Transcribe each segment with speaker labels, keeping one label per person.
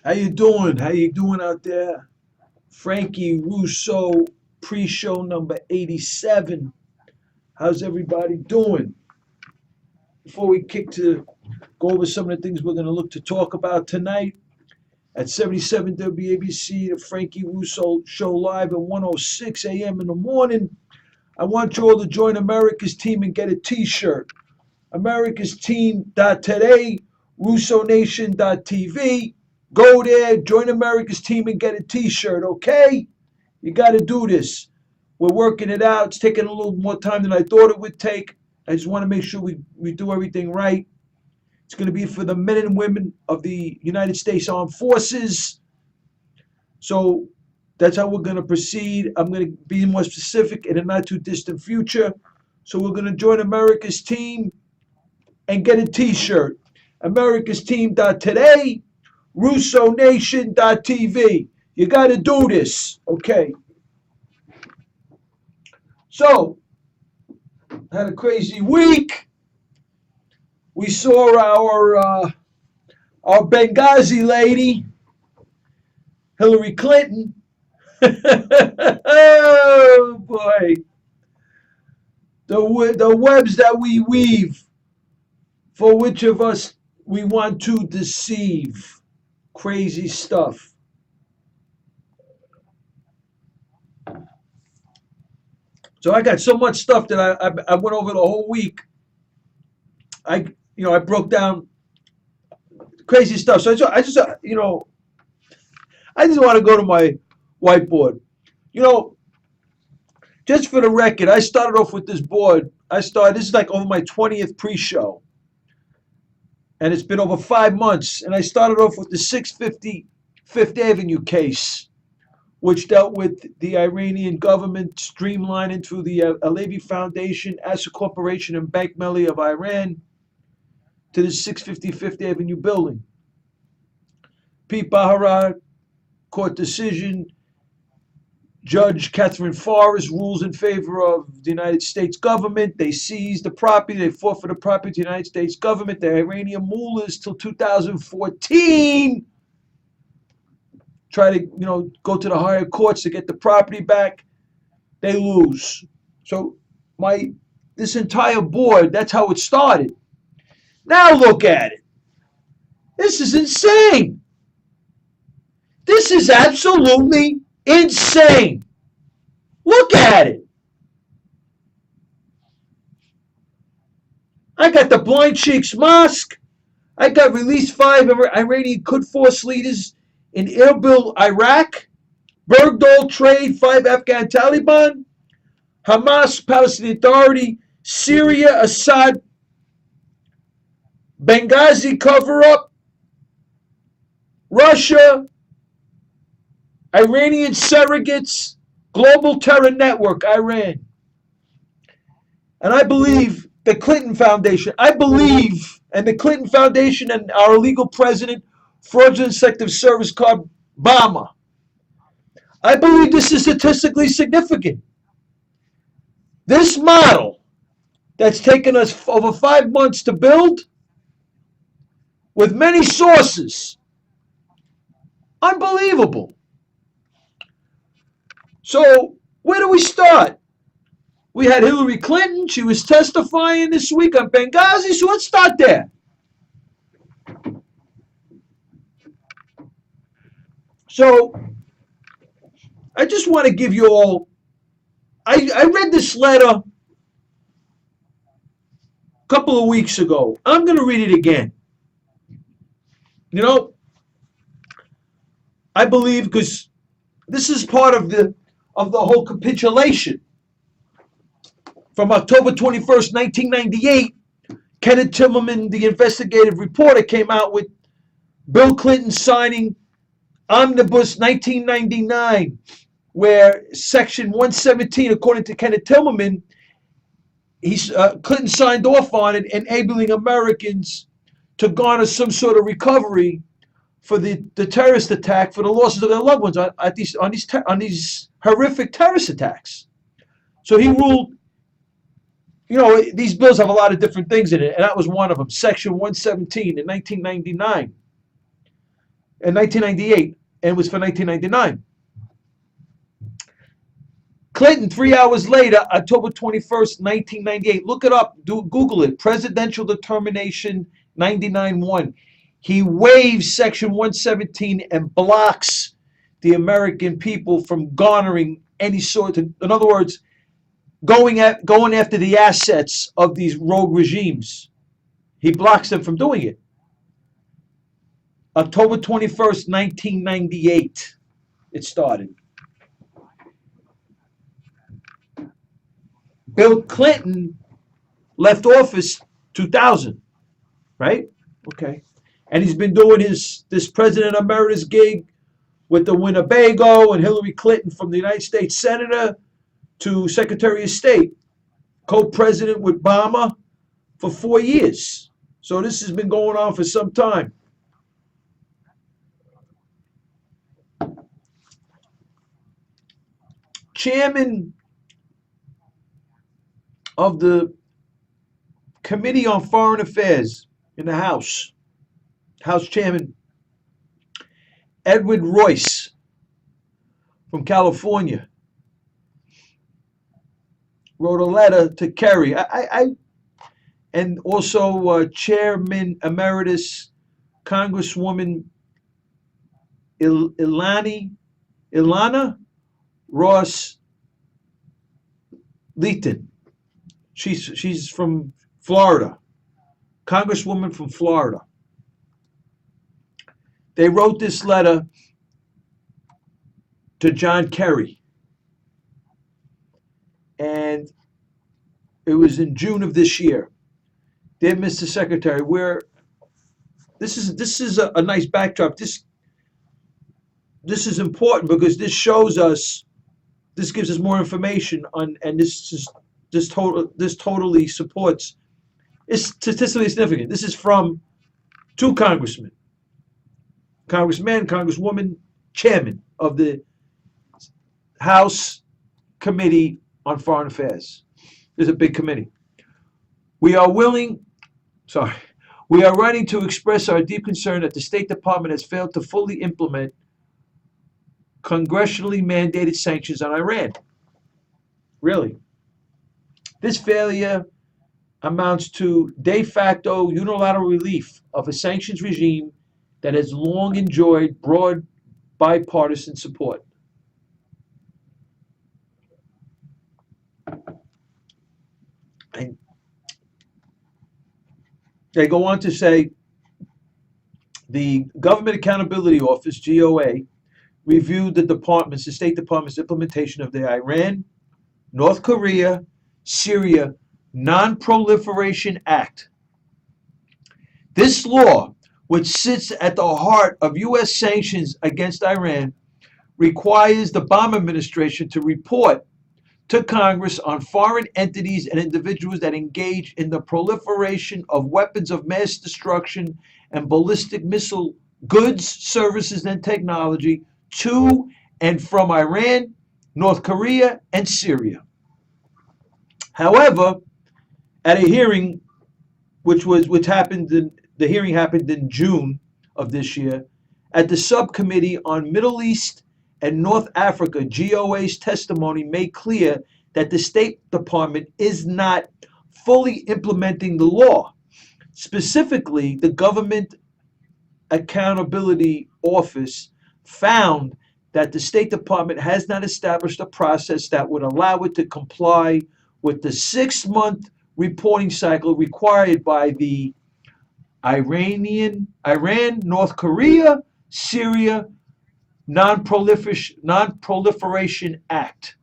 Speaker 1: How you doing? How you doing out there? Frankie Russo, pre-show number 87. How's everybody doing? Before we kick to go over some of the things we're going to look to talk about tonight, at 77 WABC, the Frankie Russo Show live at 1:06 a.m. in the morning. I want you all to join America's team and get a t-shirt. America's Team.today, RussoNation.tv. Go there, join America's team and get a t-shirt, okay? You got to do this. We're working it out. It's taking a little more time than I thought it would take. I just want to make sure we do everything right. It's going to be for the men and women of the United States Armed Forces. So that's how we're going to proceed. I'm going to be more specific in a not too distant future. So we're going to join America's team and get a t-shirt. America's Team.today, RussoNation.tv. You got to do this, okay? So, had a crazy week. We saw our Benghazi lady, Hillary Clinton. Oh boy, the webs that we weave, for which of us we want to deceive. Crazy stuff. So I got so much stuff that I went over the whole week. I broke down crazy stuff. So I just want to go to my whiteboard. Just for the record, I started off with this board. This is like over my 20th pre-show. And it's been over 5 months. And I started off with the 650 Fifth Avenue case, which dealt with the Iranian government streamlining through the Alevi Foundation, Asset Corporation, and Bank Melli of Iran to the 650 Fifth Avenue building. Pete Baharat, court decision. Judge Catherine Forrest rules in favor of the United States government. They seized the property. They fought for the property of the United States government. The Iranian mullahs till 2014 try to, go to the higher courts to get the property back. They lose. So this entire board, that's how it started. Now look at it. This is insane. This is absolutely insane. Look at it. I got the Blind Sheikh's Mosque. I got released 5 Iranian Quds Force leaders in Erbil, Iraq. Bergdahl trade 5 Afghan Taliban. Hamas, Palestinian Authority. Syria, Assad. Benghazi cover-up. Russia. Iranian surrogates, global terror network, Iran. And I believe the Clinton Foundation, and the Clinton Foundation and our illegal president, fraudulent selective service card, Obama. I believe this is statistically significant. This model that's taken us over 5 months to build, with many sources, unbelievable. So where do we start? We had Hillary Clinton. She was testifying this week on Benghazi. So let's start there. So I just want to give you all, I read this letter a couple of weeks ago. I'm going to read it again. I believe, because this is part of the whole capitulation. From October 21st, 1998, Kenneth Timmerman, the investigative reporter, came out with Bill Clinton signing Omnibus 1999, where Section 117, according to Kenneth Timmerman, Clinton signed off on it, enabling Americans to garner some sort of recovery for the terrorist attack, for the losses of their loved ones on these horrific terrorist attacks. So he ruled, these bills have a lot of different things in it, and that was one of them, Section 117 in 1999. in 1998, and was for 1999. Clinton, 3 hours later, October 21st, 1998. Look it up. Google it. Presidential Determination 99-1. He waives Section 117 and blocks the American people from garnering any sort of, in other words, going after the assets of these rogue regimes. He blocks them from doing it. October 21st, 1998, it started. Bill Clinton left office 2000, right? Okay. And he's been doing this President Emeritus gig with the Winnebago and Hillary Clinton, from the United States Senator to Secretary of State, co-president with Obama for 4 years. So this has been going on for some time. Chairman of the Committee on Foreign Affairs in the House Chairman Edward Royce from California wrote a letter to Kerry. And also Chairman Emeritus Congresswoman Ilana Ross Leaton. She's from Florida, Congresswoman from Florida. They wrote this letter to John Kerry, and it was in June of this year. Dear Mr. Secretary, this is a nice backdrop. This is important because this shows us, this gives us more information on, and this totally supports. It's statistically significant. This is from two congressmen, congressman, congresswoman, chairman of the House Committee on Foreign Affairs. There's a big committee. We are writing to express our deep concern that the State Department has failed to fully implement congressionally mandated sanctions on Iran. Really. This failure amounts to de facto unilateral relief of a sanctions regime that has long enjoyed broad bipartisan support. And they go on to say the Government Accountability Office, GOA, reviewed the State Department's implementation of the Iran, North Korea, Syria Non-Proliferation Act. This law, which sits at the heart of U.S. sanctions against Iran, requires the Obama administration to report to Congress on foreign entities and individuals that engage in the proliferation of weapons of mass destruction and ballistic missile goods, services, and technology to and from Iran, North Korea, and Syria. However, at a hearing the hearing happened in June of this year, at the subcommittee on Middle East and North Africa, GOA's testimony made clear that the State Department is not fully implementing the law. Specifically, the Government Accountability Office found that the State Department has not established a process that would allow it to comply with the 6-month reporting cycle required by the Iran, North Korea, Syria Non-Proliferation Act.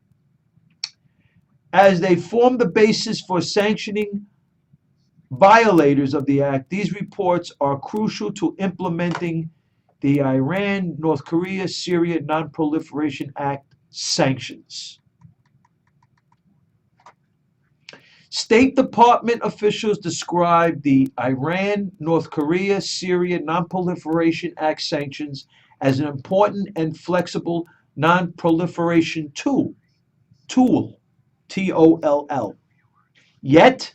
Speaker 1: As they form the basis for sanctioning violators of the act, these reports are crucial to implementing the Iran, North Korea, Syria Non-Proliferation Act sanctions. State Department officials described the Iran, North Korea, Syria Non-Proliferation Act sanctions as an important and flexible non-proliferation tool, T-O-L-L. Yet,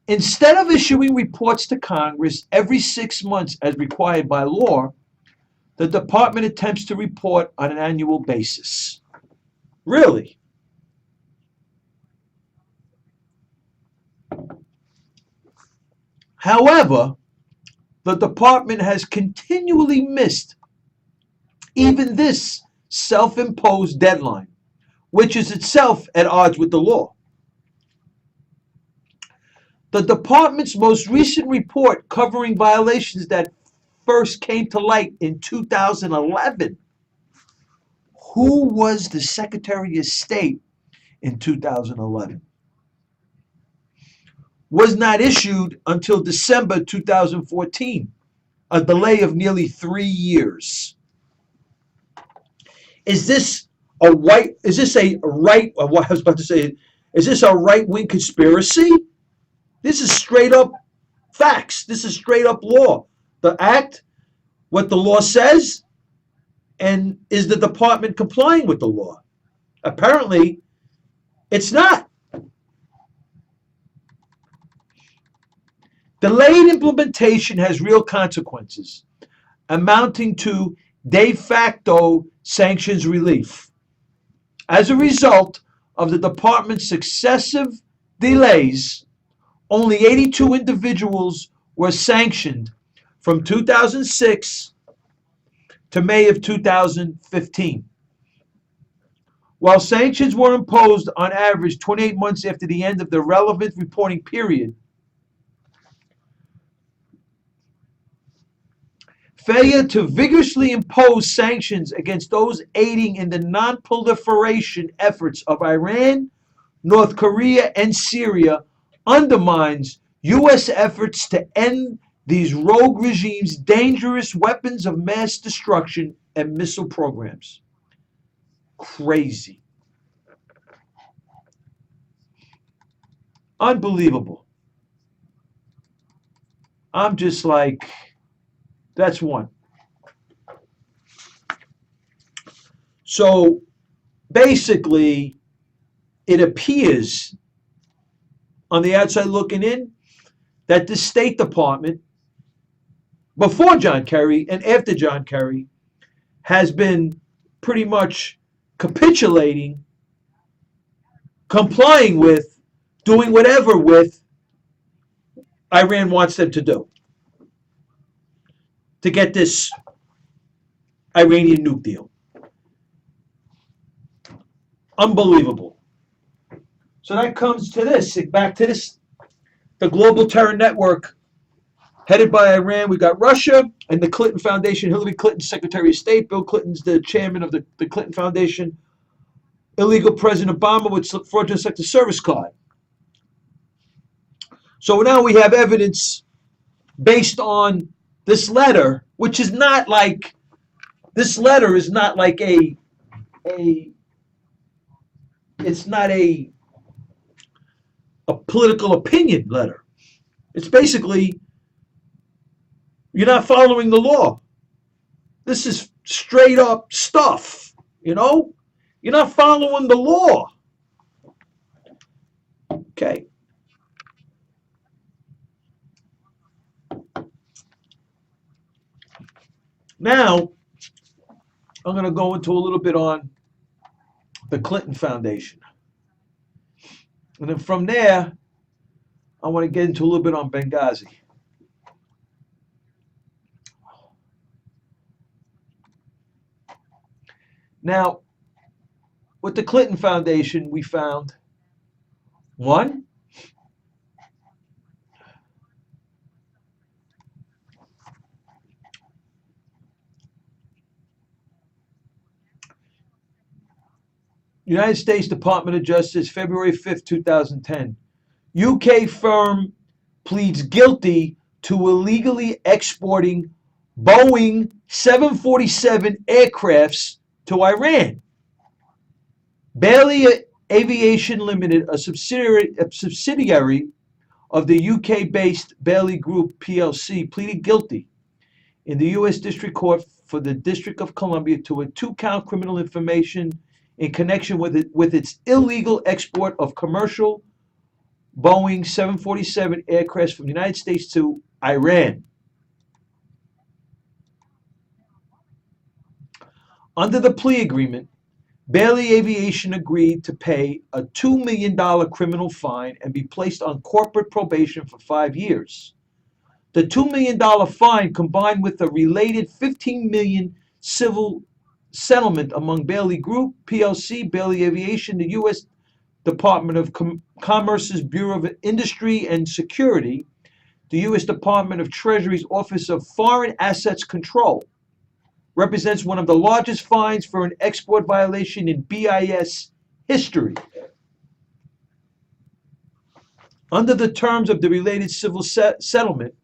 Speaker 1: instead of issuing reports to Congress every 6 months as required by law, the department attempts to report on an annual basis. Really? However, the department has continually missed even this self-imposed deadline, which is itself at odds with the law. The department's most recent report covering violations that first came to light in 2011. Who was the Secretary of State in 2011? Was not issued until December 2014, a delay of nearly 3 years. Is this a right, what I was about to say, is this a right-wing conspiracy? This is straight up facts. This is straight up law. The act, what the law says, and is the department complying with the law? Apparently, it's not. Delayed implementation has real consequences, amounting to de facto sanctions relief. As a result of the department's successive delays, only 82 individuals were sanctioned from 2006 to May of 2015. While sanctions were imposed on average 28 months after the end of the relevant reporting period, failure to vigorously impose sanctions against those aiding in the non-proliferation efforts of Iran, North Korea, and Syria undermines U.S. efforts to end these rogue regimes' dangerous weapons of mass destruction and missile programs. Crazy. Unbelievable. I'm just like, that's one. So basically, it appears on the outside looking in that the State Department, before John Kerry and after John Kerry, has been pretty much capitulating, complying with, doing whatever with Iran wants them to do to get this Iranian nuke deal. Unbelievable. So that comes to this, back to this, the global terror network headed by Iran. We got Russia and the Clinton Foundation, Hillary Clinton's Secretary of State, Bill Clinton's the chairman of the Clinton Foundation, illegal President Obama with fraudulent sector service card. So now we have evidence based on this letter, which is not like, this letter is not like it's not a political opinion letter. It's basically, you're not following the law. This is straight up stuff, you know? You're not following the law. Okay. Now, I'm going to go into a little bit on the Clinton Foundation. And then from there, I want to get into a little bit on Benghazi. Now, with the Clinton Foundation, we found one, United States Department of Justice, February 5th, 2010. UK firm pleads guilty to illegally exporting Boeing 747 aircrafts to Iran. Bailey Aviation Limited, a subsidiary of the UK-based Bailey Group plc, pleaded guilty in the U.S. District Court for the District of Columbia to a 2-count criminal information in connection with its illegal export of commercial Boeing 747 aircraft from the United States to Iran. Under the plea agreement, Bailey Aviation agreed to pay a $2 million criminal fine and be placed on corporate probation for 5 years. The $2 million fine, combined with a related $15 million civil settlement among Bailey Group, PLC, Bailey Aviation, the U.S. Department of Commerce's Bureau of Industry and Security, the U.S. Department of Treasury's Office of Foreign Assets Control, represents one of the largest fines for an export violation in BIS history. Under the terms of the related civil settlement,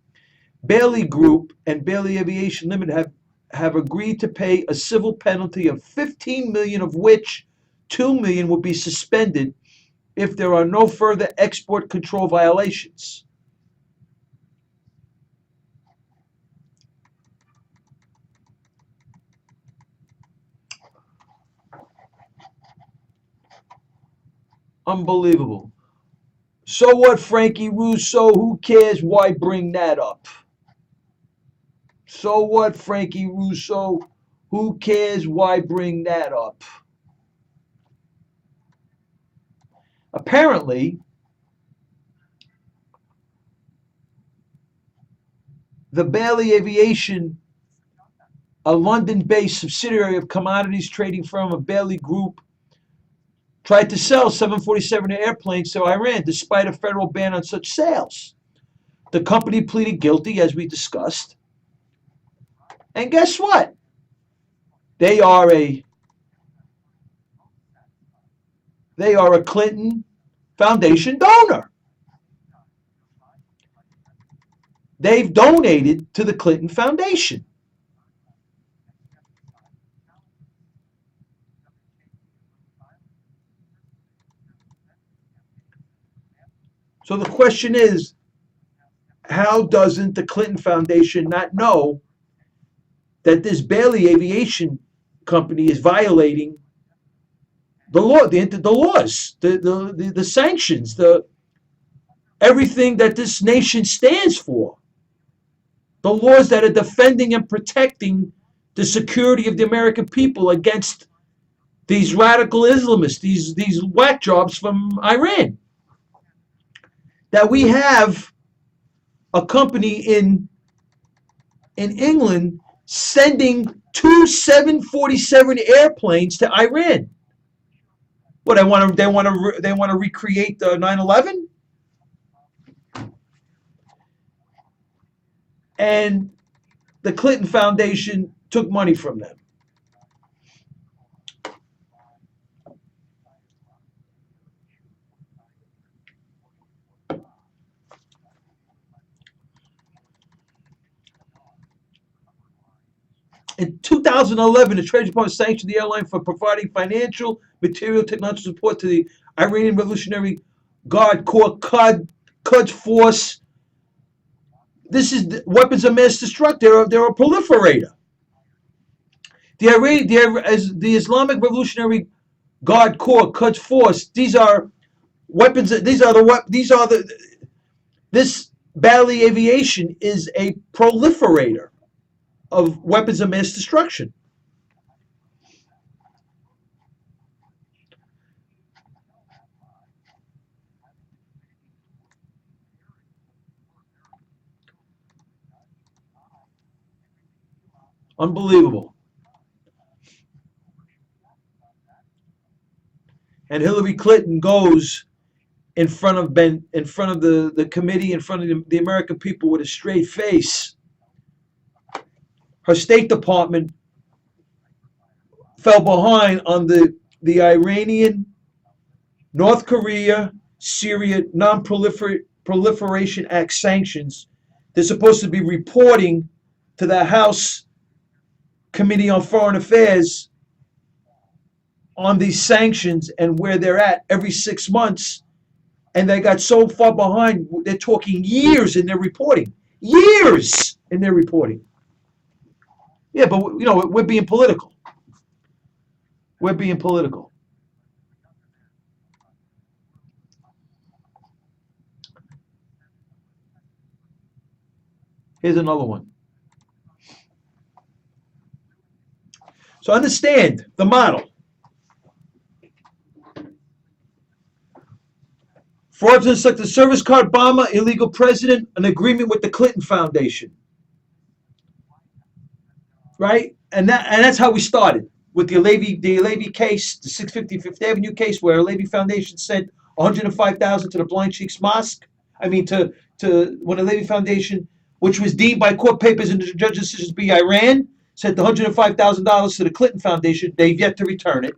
Speaker 1: Bailey Group and Bailey Aviation Limited have agreed to pay a civil penalty of $15 million, of which $2 million will be suspended if there are no further export control violations. Unbelievable. So what, Frankie Russo? Who cares? Why bring that up? So what, Frankie Russo? Who cares? Why bring that up? Apparently, the Bailey Aviation, a London-based subsidiary of commodities trading firm of Bailey Group, tried to sell 747 airplanes to Iran despite a federal ban on such sales. The company pleaded guilty, as we discussed. And guess what? They are a Clinton Foundation donor. They've donated to the Clinton Foundation. So the question is, how doesn't the Clinton Foundation not know that this Bailey Aviation company is violating the law, the laws, the sanctions, everything that this nation stands for, the laws that are defending and protecting the security of the American people against these radical Islamists, these whack jobs from Iran? That we have a company in England sending 2 747 airplanes to Iran. What, they want to recreate the 9/11? And the Clinton Foundation took money from them. In 2011, the Treasury Department sanctioned the airline for providing financial, material, technological support to the Iranian Revolutionary Guard Corps Quds Force. This is weapons of mass destruction. They're a proliferator. The Islamic Revolutionary Guard Corps Quds Force. These are weapons. This Bailey Aviation is a proliferator of weapons of mass destruction. Unbelievable. And Hillary Clinton goes in front of the committee, in front of the American people with a straight face. Her State Department fell behind on the Iranian, North Korea, Syria Non-Proliferation Act sanctions. They're supposed to be reporting to the House Committee on Foreign Affairs on these sanctions and where they're at every 6 months. And they got so far behind, they're talking years in their reporting. Years in their reporting. Yeah, but we're being political. We're being political. Here's another one. So understand the model. Fraudulent selected service card bomber, illegal president, an agreement with the Clinton Foundation. Right? And that's how we started with the Alevi case, the 650 Fifth Avenue case, where Alevi Foundation sent 105,000 to the Blind Cheeks Mosque. I mean, to when Alevi Foundation, which was deemed by court papers and the judge's decisions to be Iran, sent $105,000 to the Clinton Foundation. They've yet to return it.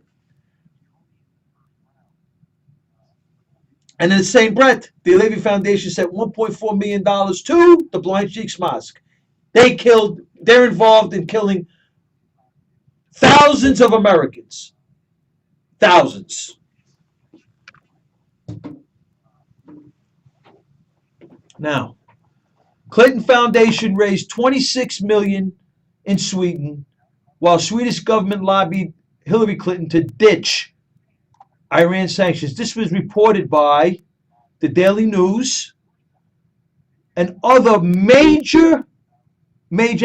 Speaker 1: And in the same breath, the Alevi Foundation sent $1.4 million to the Blind Cheeks Mosque. They're involved in killing thousands of Americans. Thousands. Now, Clinton Foundation raised $26 million in Sweden, while Swedish government lobbied Hillary Clinton to ditch Iran sanctions. This was reported by the Daily News and other major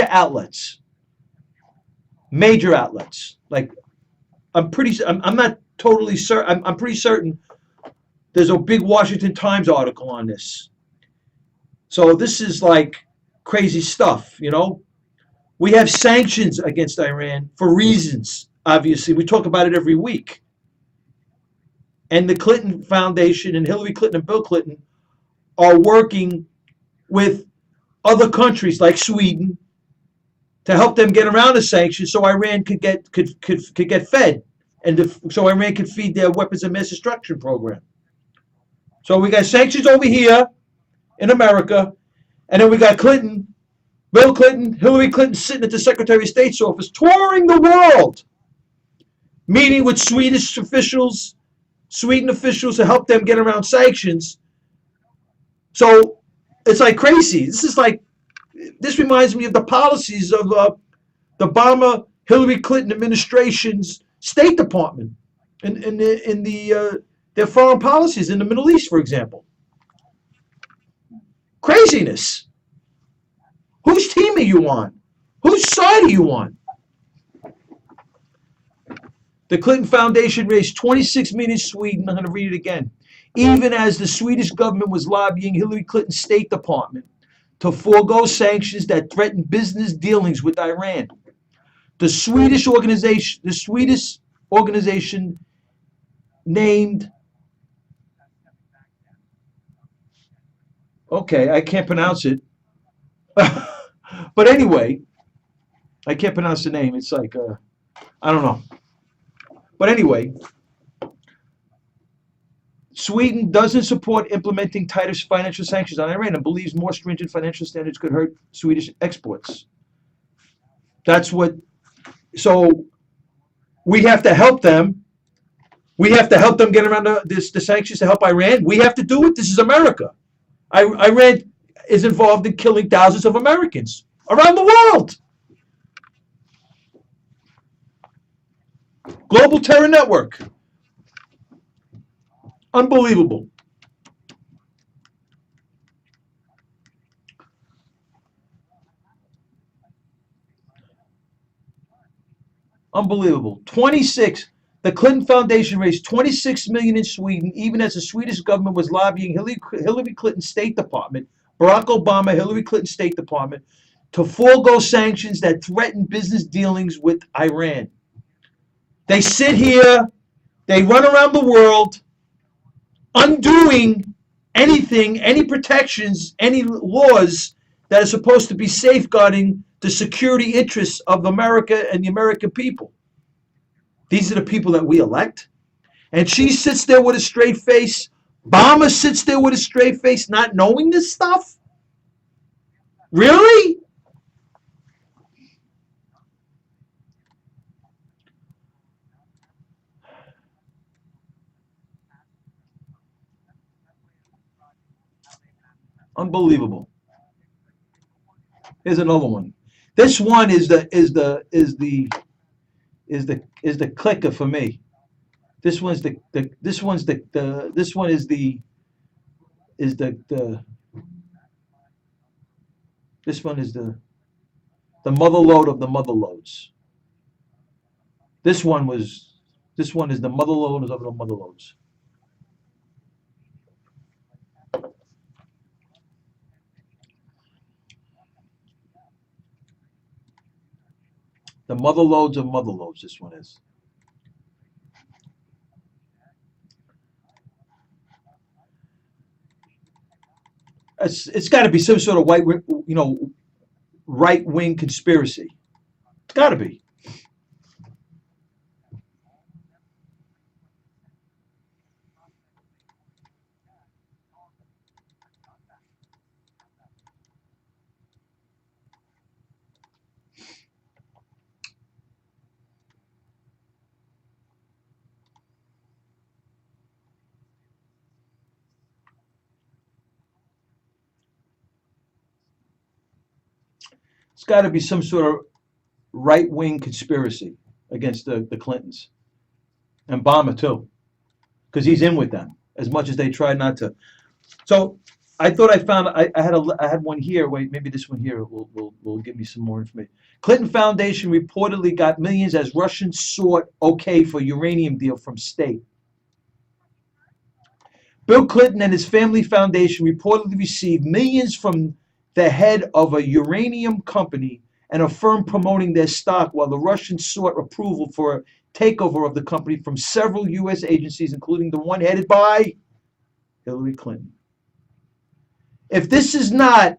Speaker 1: outlets. Major outlets. Like, I'm not totally certain. I'm pretty certain there's a big Washington Times article on this. So this is like crazy stuff, you know. We have sanctions against Iran for reasons, obviously. We talk about it every week. And the Clinton Foundation and Hillary Clinton and Bill Clinton are working with other countries like Sweden to help them get around the sanctions so Iran could get fed, and so Iran could feed their weapons of mass destruction program. So we got sanctions over here in America, and then we got Bill Clinton, Hillary Clinton sitting at the Secretary of State's office, touring the world, meeting with Sweden officials to help them get around sanctions. So it's like crazy. This reminds me of the policies of the Obama Hillary Clinton administration's State Department in their foreign policies in the Middle East, for example. Craziness. Whose team are you on? Whose side are you on? The Clinton Foundation raised $26 million in Sweden. I'm going to read it again. Even as the Swedish government was lobbying Hillary Clinton's State Department to forego sanctions that threaten business dealings with Iran. The Swedish organization named, okay, I can't pronounce it. But anyway, I can't pronounce the name. It's like, I don't know. But anyway, Sweden doesn't support implementing tighter financial sanctions on Iran and believes more stringent financial standards could hurt Swedish exports. So we have to help them. We have to help them get around the sanctions to help Iran. We have to do it. This is America. Iran is involved in killing thousands of Americans around the world. Global terror network. Unbelievable. Unbelievable. 26. The Clinton Foundation raised $26 million in Sweden, even as the Swedish government was lobbying Hillary Clinton's State Department, Barack Obama, Hillary Clinton's State Department, to forego sanctions that threaten business dealings with Iran. They sit here, they run around the world, undoing anything, any protections, any laws that are supposed to be safeguarding the security interests of America and the American people. These are the people that we elect. And she sits there with a straight face. Obama sits there with a straight face, not knowing this stuff? Really? Unbelievable. Here's another one. This one is the clicker for me. This one is the mother lode of the mother lodes. This one was, this one is the mother load of the mother loads. The mother loads of mother loads, this one is. It's got to be some sort of right wing conspiracy. It's got to be. It's got to be some sort of right wing conspiracy against the Clintons and Obama too, because he's in with them as much as they try not to. So I thought I found I had one here. Wait, maybe this one here will give me some more information. Clinton Foundation reportedly got millions as Russians sought okay for uranium deal from state. Bill Clinton and his family foundation reportedly received millions from the head of a uranium company and a firm promoting their stock, while the Russians sought approval for a takeover of the company from several U.S. agencies, including the one headed by Hillary Clinton. If this is not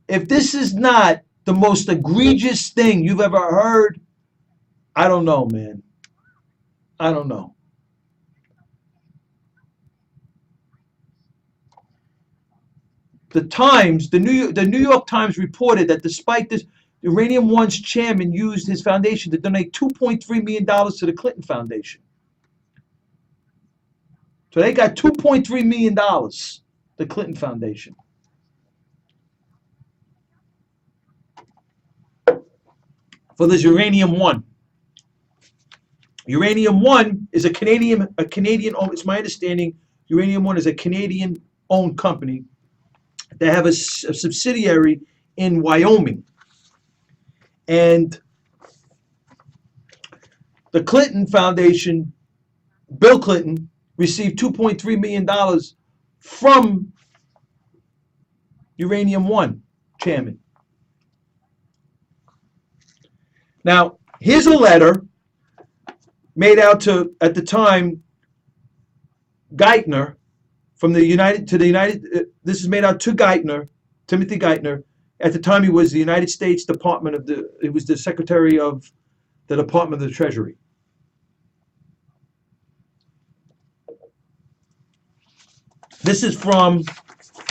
Speaker 1: the most egregious thing you've ever heard, I don't know, man. I don't know. The New York Times reported that despite this, Uranium One's chairman used his foundation to donate $2.3 million to the Clinton Foundation. So they got $2.3 million, the Clinton Foundation. For this Uranium One. Uranium One is a Canadian it's my understanding, Uranium One is a Canadian-owned company. They have a subsidiary in Wyoming. And the Clinton Foundation, Bill Clinton, received $2.3 million from Uranium One chairman. Now, here's a letter made out to, at the time, Geithner, from the United to the United. This is made out to Geithner, Timothy Geithner. At the time, he was the United States Department of the. He was the Secretary of the Department of the Treasury. This is from.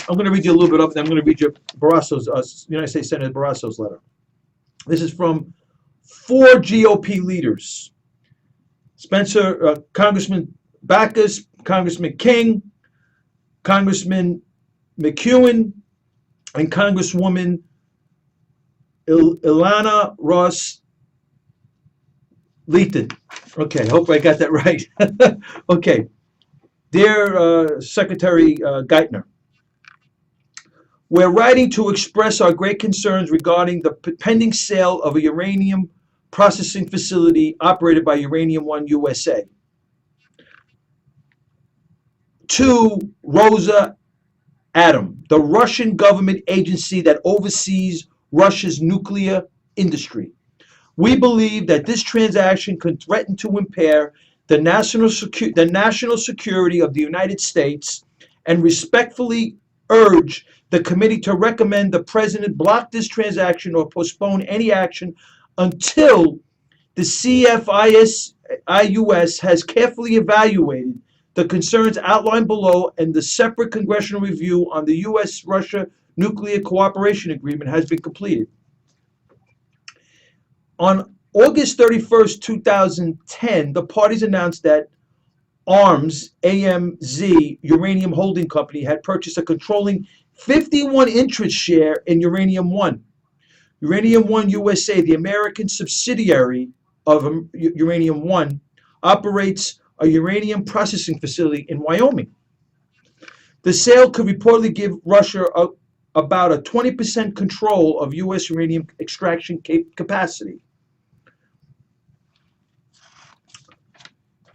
Speaker 1: I'm going to read you a little bit up. Then I'm going to read you Barrasso's, United States Senator Barrasso's letter. This is from 4 GOP leaders: Congressman Backus, Congressman King, Congressman McEwen, and Congresswoman Ilana Ross Leaton. Okay, I hope I got that right. Okay. Dear Secretary Geithner, we're writing to express our great concerns regarding the pending sale of a uranium processing facility operated by Uranium One USA to Rosa Atom, the Russian government agency that oversees Russia's nuclear industry. We believe that this transaction could threaten to impair the national security of the United States, and respectfully urge the committee to recommend the President block this transaction or postpone any action until the CFIUS has carefully evaluated the concerns outlined below and the separate congressional review on the U.S.-Russia Nuclear Cooperation Agreement has been completed. On August 31st, 2010, the parties announced that ARMS, AMZ, Uranium Holding Company, had purchased a controlling 51 interest share in Uranium One. Uranium One USA, the American subsidiary of Uranium One, operates a uranium processing facility in Wyoming. The sale could reportedly give Russia about a 20% control of U.S. uranium extraction capacity.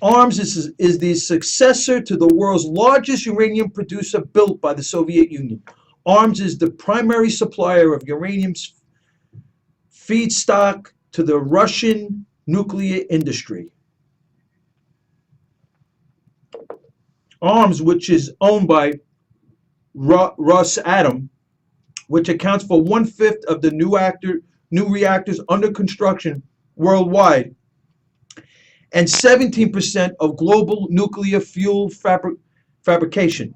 Speaker 1: ARMS is the successor to the world's largest uranium producer built by the Soviet Union. ARMS is the primary supplier of uranium's feedstock to the Russian nuclear industry. ARMS, which is owned by Rosatom, which accounts for 1/5 of the new reactors under construction worldwide, and 17% of global nuclear fuel fabrication.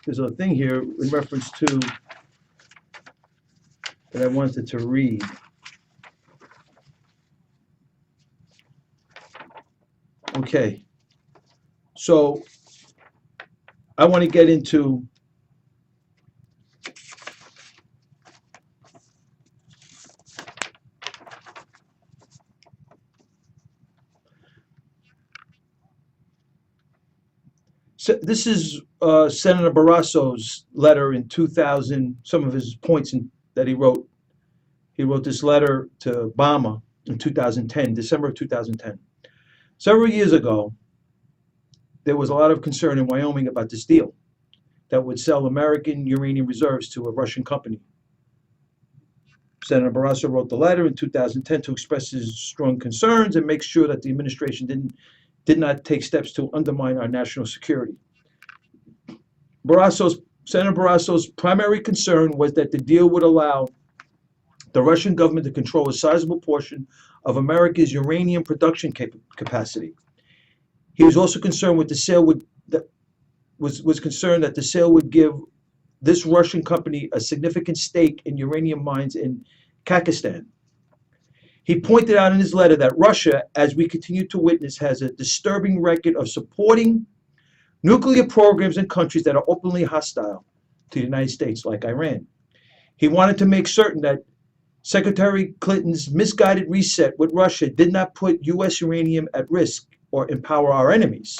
Speaker 1: There's a thing here in reference to that I wanted to read. Okay, so I want to get into so this is Senator Barrasso's letter in 2000, some of his points that he wrote. He wrote this letter to Obama in 2010, December of 2010. Several years ago, there was a lot of concern in Wyoming about this deal that would sell American uranium reserves to a Russian company. Senator Barrasso wrote the letter in 2010 to express his strong concerns and make sure that the administration did not take steps to undermine our national security. Senator Barrasso's primary concern was that the deal would allow the Russian government to control a sizable portion of America's uranium production capacity. He was also concerned with the sale was concerned that the sale would give this Russian company a significant stake in uranium mines in Kazakhstan. He pointed out in his letter that Russia, as we continue to witness, has a disturbing record of supporting nuclear programs in countries that are openly hostile to the United States, like Iran. He wanted to make certain that Secretary Clinton's misguided reset with Russia did not put U.S. uranium at risk or empower our enemies.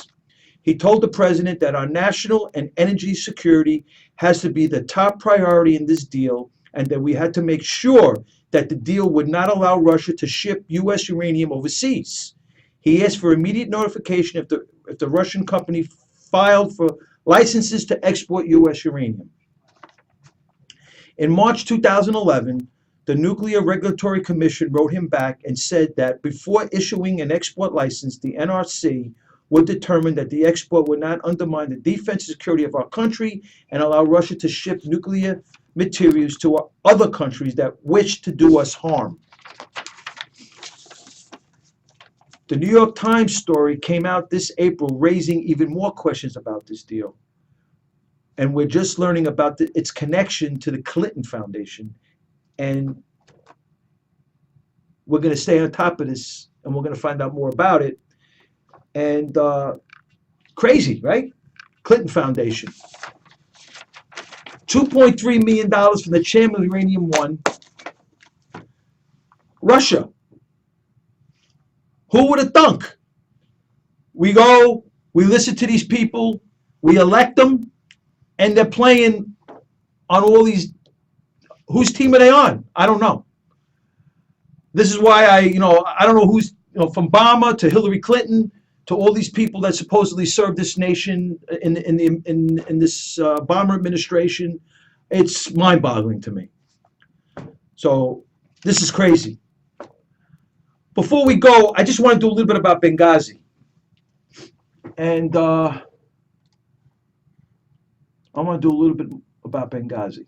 Speaker 1: He told the president that our national and energy security has to be the top priority in this deal, and that we had to make sure that the deal would not allow Russia to ship U.S. uranium overseas. He asked for immediate notification if the Russian company filed for licenses to export U.S. uranium. In March 2011, the Nuclear Regulatory Commission wrote him back and said that before issuing an export license, the NRC would determine that the export would not undermine the defense and security of our country and allow Russia to ship nuclear materials to other countries that wish to do us harm. The New York Times story came out this April, raising even more questions about this deal. And we're just learning about its connection to the Clinton Foundation. And we're going to stay on top of this, and we're going to find out more about it. And crazy, right? Clinton Foundation. $2.3 million from the chairman of Uranium One. Russia. Who would have thunk? We go, we listen to these people, we elect them, and they're playing on all these. Whose team are they on? I don't know. This is why I don't know who's, from Obama to Hillary Clinton to all these people that supposedly served this nation in this Obama administration. It's mind-boggling to me. So this is crazy. Before we go, I just want to do a little bit about Benghazi. And I want to do a little bit about Benghazi.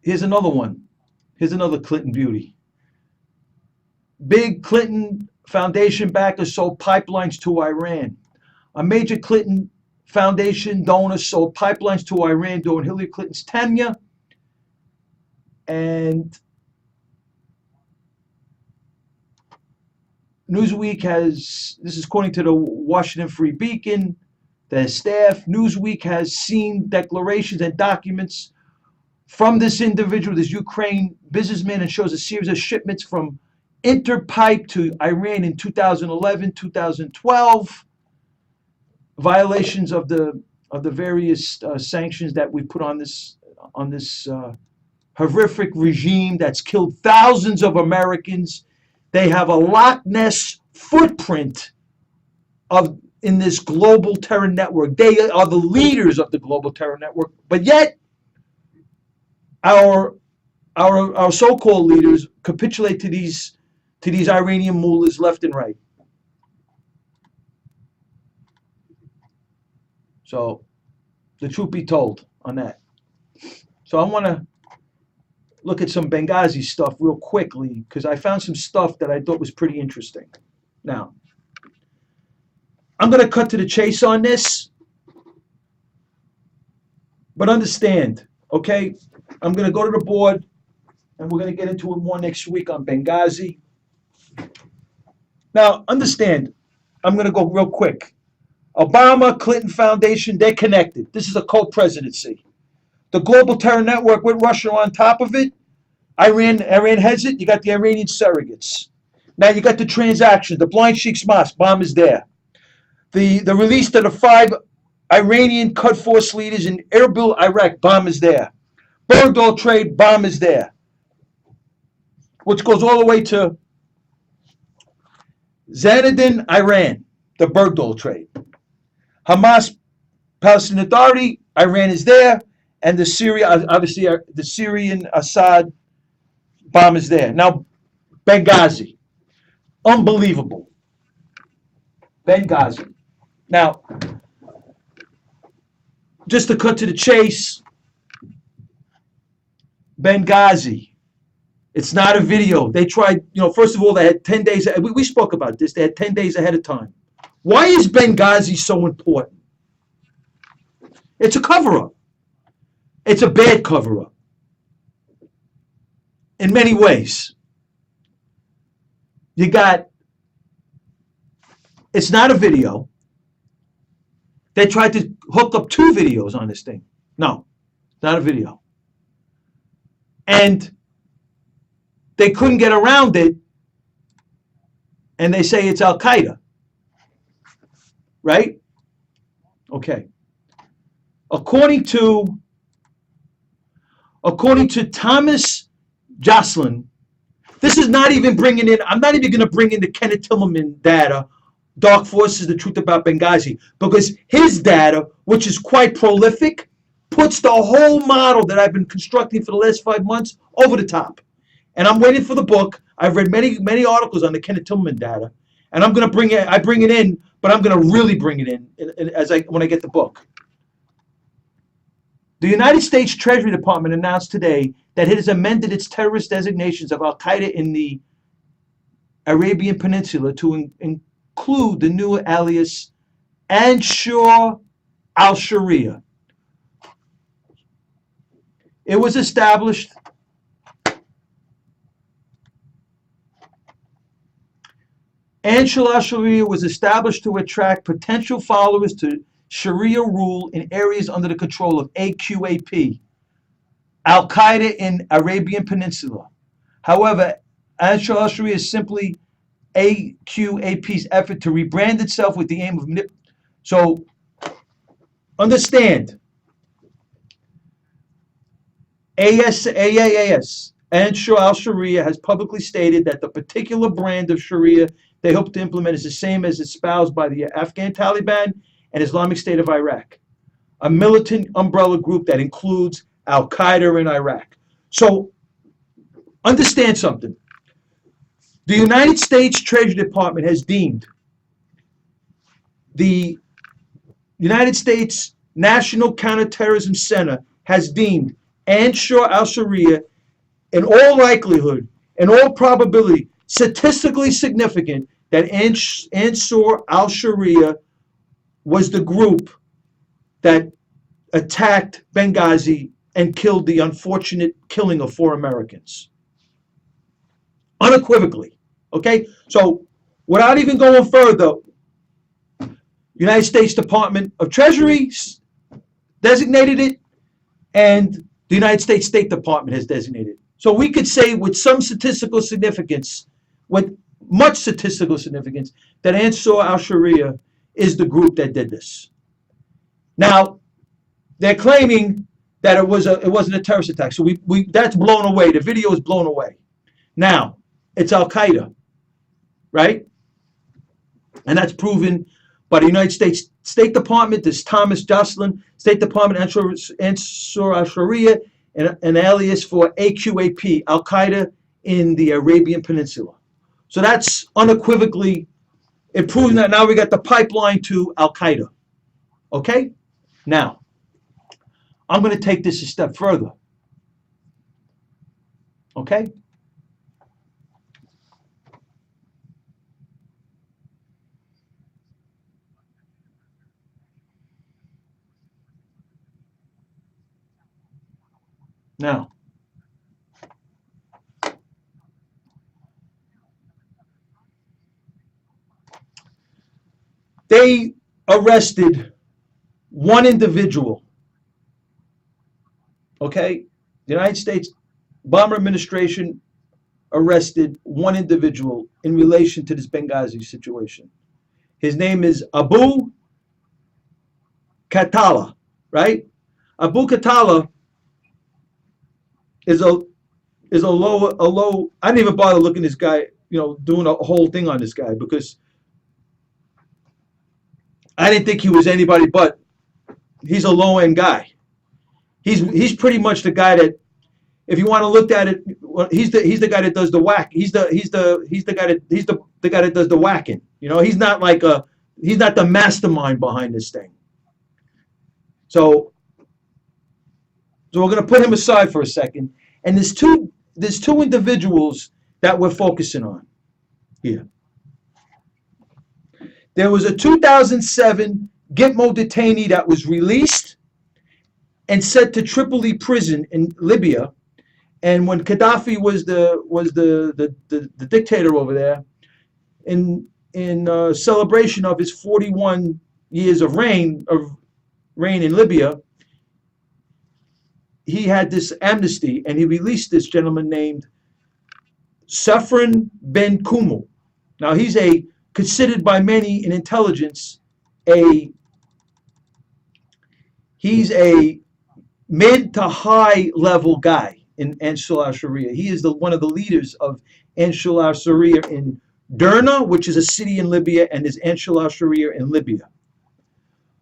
Speaker 1: Here's another one. Here's another Clinton beauty. Big Clinton Foundation backer sold pipelines to Iran. A major Clinton Foundation donor sold pipelines to Iran during Hillary Clinton's tenure. And Newsweek has, this is according to the Washington Free Beacon, The staff, Newsweek, has seen declarations and documents from this individual, this Ukraine businessman, and shows a series of shipments from Interpipe to Iran in 2011, 2012, violations of the various sanctions that we put on this horrific regime that's killed thousands of Americans. They have a Loch Ness footprint in this global terror network. They are the leaders of the global terror network, but yet our so-called leaders capitulate to these Iranian mullahs left and right. So the truth be told on that. So I want to look at some Benghazi stuff real quickly because I found some stuff that I thought was pretty interesting. Now, I'm going to cut to the chase on this, but understand, okay? I'm going to go to the board, and we're going to get into it more next week on Benghazi. Now, understand, I'm going to go real quick. Obama, Clinton Foundation, they're connected. This is a co-presidency. The global terror network with Russia on top of it. Iran heads it. You got the Iranian surrogates. Now you got the transactions. The Blind Sheikh's Mosque, bomb is there. The release to the 5 Iranian Quds Force leaders in Erbil, Iraq, bomb is there. Bergdahl trade, bomb is there. Which goes all the way to Zainadin, Iran, the Bergdahl trade. Hamas, Palestinian Authority, Iran is there. And the Syrian Assad bomb is there. Now, Benghazi. Unbelievable. Benghazi. Now, just to cut to the chase, Benghazi. It's not a video. They tried, first of all, they had 10 days. We spoke about this. They had 10 days ahead of time. Why is Benghazi so important? It's a cover-up. It's a bad cover-up in many ways. It's not a video. They tried to hook up 2 videos on this thing. No, not a video. And they couldn't get around it, and they say it's Al-Qaeda. Right? Okay. According to Thomas Jocelyn, this is not even bringing in, I'm not even going to bring in the Kenneth Tillerman data, Dark Forces, the truth about Benghazi, because his data, which is quite prolific, puts the whole model that I've been constructing for the last 5 months over the top. And I'm waiting for the book. I've read many articles on the Kenneth Tillerman data, and I'm going to bring it in, but I'm going to really bring it in when I get the book. The United States Treasury Department announced today that it has amended its terrorist designations of Al-Qaeda in the Arabian Peninsula to include the new alias Ansur al-Sharia. It was established Ansur al-Sharia was established to attract potential followers to Sharia rule in areas under the control of AQAP, Al-Qaeda in Arabian Peninsula. However, Ansur al-Sharia is simply AQAP's effort to rebrand itself with the aim of So, understand, AAAS, Ansur al-Sharia, has publicly stated that the particular brand of Sharia they hope to implement is the same as espoused by the Afghan Taliban and Islamic State of Iraq, a militant umbrella group that includes Al-Qaeda in Iraq. So, understand something. The United States Treasury Department has deemed the United States National Counterterrorism Center has deemed Ansur al-Sharia, in all likelihood, in all probability, statistically significant that Ansur al-Sharia was the group that attacked Benghazi and killed the unfortunate killing of 4 Americans. Unequivocally. Okay? So, without even going further, United States Department of Treasury designated it, and the United States State Department has designated it. So we could say with some statistical significance, with much statistical significance, that Ansar al-Sharia is the group that did this. Now, they're claiming that it wasn't a terrorist attack. So that's blown away. The video is blown away. Now, it's Al-Qaeda, right? And that's proven by the United States State Department. This Thomas Jocelyn, State Department, Ansar al-Sharia, an alias for AQAP, Al-Qaeda in the Arabian Peninsula. So that's unequivocally, it proves that now we got the pipeline to Al-Qaeda. Okay? Now, I'm going to take this a step further. Okay? Now, they arrested one individual. Okay? The United States Obama administration arrested one individual in relation to this Benghazi situation. His name is Abu Khatallah, right? Abu Khatallah is a low. I didn't even bother looking at this guy, doing a whole thing on this guy because I didn't think he was anybody but he's a low end guy. He's pretty much the guy that, if you want to look at it, he's the guy that does the whack. He's the guy that does the whacking. He's not the mastermind behind this thing. So we're going to put him aside for a second. And there's two individuals that we're focusing on here. There was a 2007 Gitmo detainee that was released and sent to Tripoli prison in Libya. And when Gaddafi was the dictator over there, in celebration of his 41 years of reign in Libya, he had this amnesty, and he released this gentleman named Safran Ben Kumu. Now he's considered by many in intelligence he's a mid to high level guy in Ansar al-Sharia. He is one of the leaders of Ansar al-Sharia in Derna, which is a city in Libya, and is Ansar al-Sharia in Libya.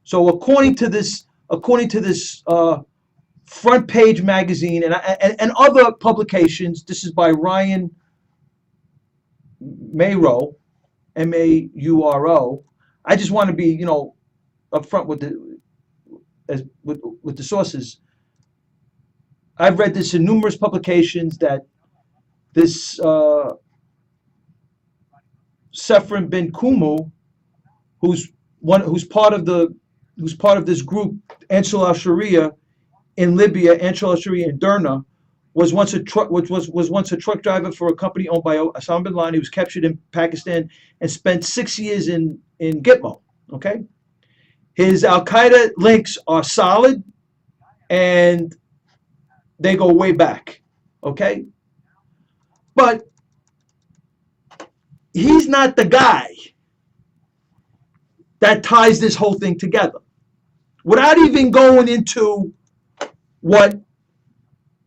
Speaker 1: So according to this front page magazine and other publications, this is by Ryan Mauro, Mauro. I just want to be, upfront with the sources. I've read this in numerous publications that this Safran bin Kumu, who's part of this group, Ansar al-Sharia in Libya, Ansar al-Sharia in Derna, was once a truck driver for a company owned by Osama bin Laden. He was captured in Pakistan and spent 6 years in Gitmo. Okay, his Al-Qaeda links are solid, and they go way back. Okay, but he's not the guy that ties this whole thing together. Without even going into what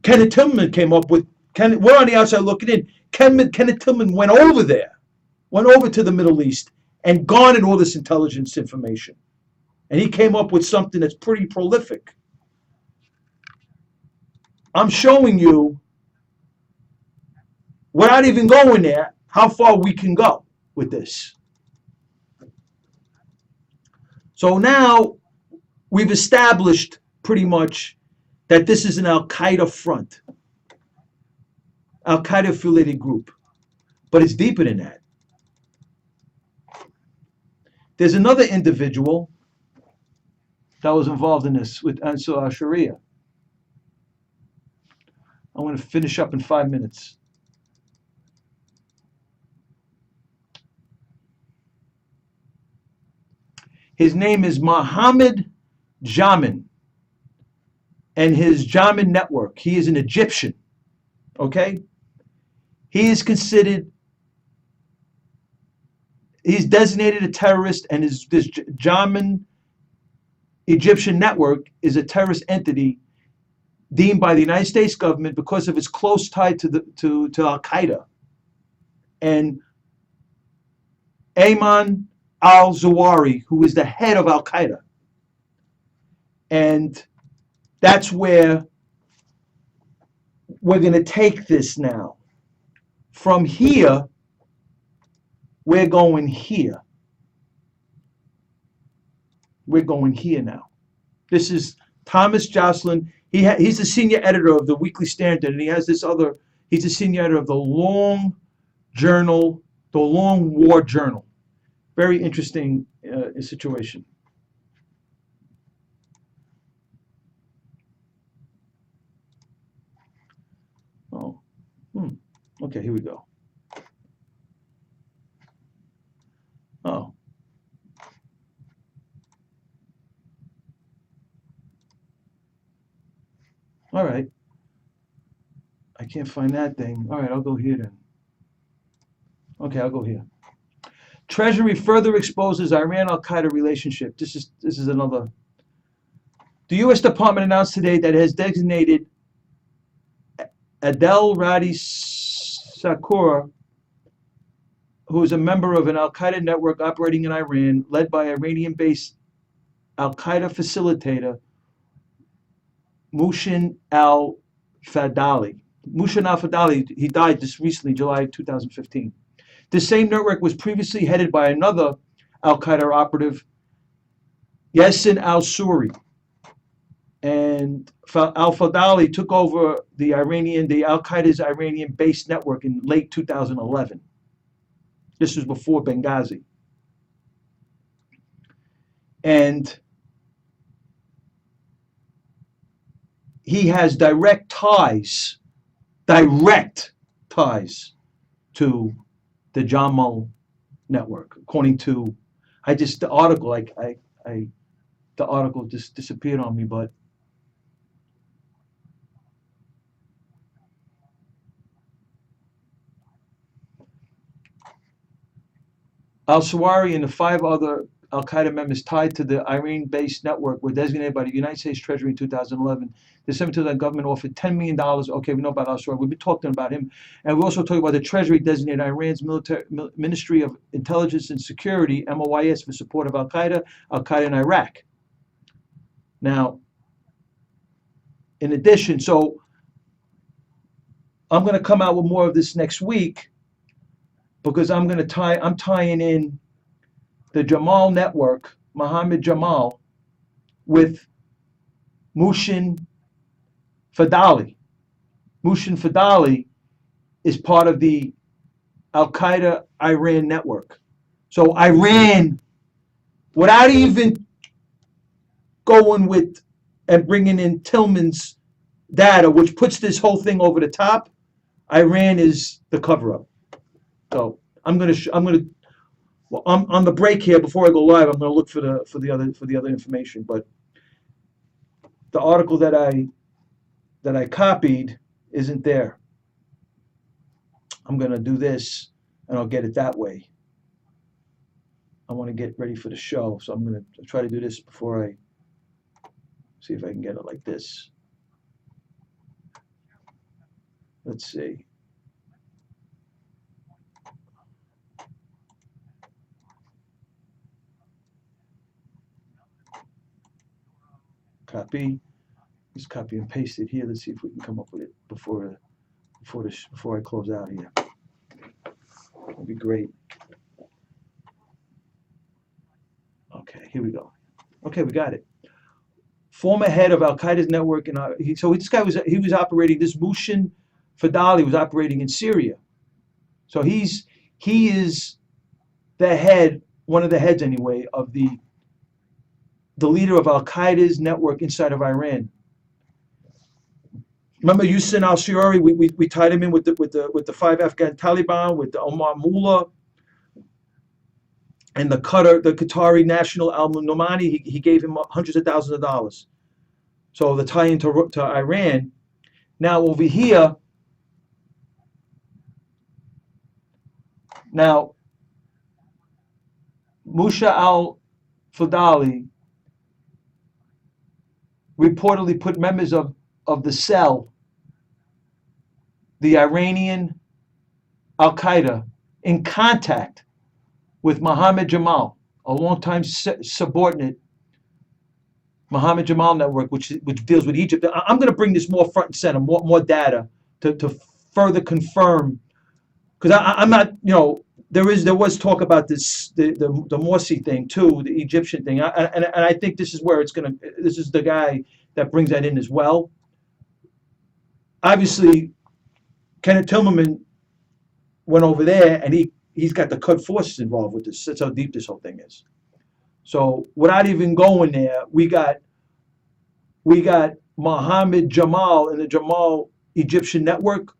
Speaker 1: Kenneth Tillman came up with, we're on the outside looking in. Kenneth Tillman went over to the Middle East and garnered all this intelligence information. And he came up with something that's pretty prolific. I'm showing you, without even going there, how far we can go with this. So now we've established pretty much that this is an Al-Qaeda front, Al-Qaeda affiliated group, but it's deeper than that. There's another individual that was involved in this with Ansar al-Sharia. I'm going to finish up in 5 minutes. His name is Mohammed Jamin, and his Jamin network. He is an Egyptian. Okay, he is considered. He's designated a terrorist, and this Jamin Egyptian network is a terrorist entity deemed by the United States government because of its close tie to Al Qaeda. And Ayman al-Zawahiri, who is the head of Al Qaeda, and that's where we're going to take this now. From here, we're going here. We're going here now. This is Thomas Jocelyn. He's the senior editor of the Weekly Standard, and he has this other. He's the senior editor of the Long Journal, the Long War Journal. Very interesting situation. Oh, okay, here we go. Oh. All right. I can't find that thing. All right, I'll go here then. Okay, I'll go here. Treasury further exposes Iran-Al-Qaeda relationship. This is another. The U.S. Department announced today that it has designated Adel Radi Sakura, who is a member of an Al-Qaeda network operating in Iran, led by Iranian-based Al-Qaeda facilitator Mushin al-Fadali. Mushin al-Fadali, he died just recently, July 2015. The same network was previously headed by another Al-Qaeda operative, Yassin al-Suri. And al-Fadali took over the Al-Qaeda's Iranian-based network in late 2011. This was before Benghazi. And he has direct ties to the Jamal network, according to the article. The article just disappeared on me, but al-Sawahiri and the 5 other Al-Qaeda members tied to the Iran-based network were designated by the United States Treasury in 2011. The 2000 government offered $10 million. Okay, we know about al-Sawahiri. We've been talking about him. And we also talked about the Treasury designated Iran's Ministry of Intelligence and Security, MOIS, for support of Al-Qaeda in Iraq. Now, in addition, so I'm going to come out with more of this next week, because I'm tying in the Jamal network, Mohammed Jamal, with Mushin Fadali. Mushin Fadali is part of the Al-Qaeda Iran network. So Iran, without even going with and bringing in Tillman's data, which puts this whole thing over the top, Iran is the cover-up. So I'm on the break here before I go live. I'm going to look for the other information. But the article that I copied isn't there. I'm going to do this, and I'll get it that way. I want to get ready for the show, so I'm going to try to do this before I see if I can get it like this. Let's see. Copy. Just copy and paste it here. Let's see if we can come up with it before I close out here. That'd be great. Okay, here we go. Okay, we got it. Former head of Al-Qaeda's network, and so this guy was operating. This Mushin Fadali was operating in Syria. So he is the head, one of the heads anyway, of the leader of Al-Qaeda's network inside of Iran. Remember Yassin al-Suri? We tied him in with the 5 Afghan Taliban, with the Omar Mullah. And the Qatari national Al Nomani, he gave him hundreds of thousands of dollars. So the tie into Iran. Now over here, now Musha al-Fadali reportedly put members of the cell, the Iranian Al-Qaeda, in contact with Mohammed Jamal, a longtime subordinate Mohammed Jamal network, which deals with Egypt. I'm going to bring this more front and center, more data to further confirm, because I'm not, there was talk about this, the Morsi thing too, the Egyptian thing, and I think this is where this is the guy that brings that in as well. Obviously, Kenneth Tillerman went over there, and he's got the Quds forces involved with this. That's how deep this whole thing is. So without even going there, we got Mohammed Jamal and the Jamal Egyptian network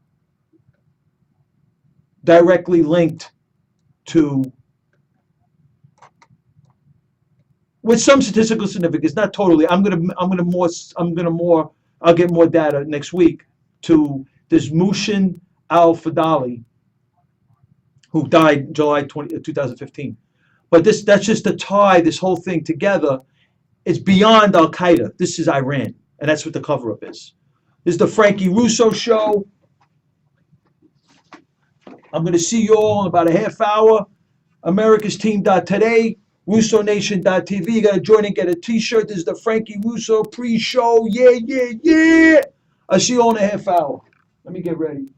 Speaker 1: directly linked to, with some statistical significance, not totally. I'll get more data next week, to this Mushin al-Fadali, who died July 2015. But that's just to tie this whole thing together. It's beyond Al-Qaeda. This is Iran, and that's what the cover-up is. This is the Frankie Russo Show. I'm going to see you all in about a half hour. AmericasTeam.today, RussoNation.tv. You got to join and get a T-shirt. This is the Frankie Russo pre-show. Yeah, yeah, yeah. I'll see you all in a half hour. Let me get ready.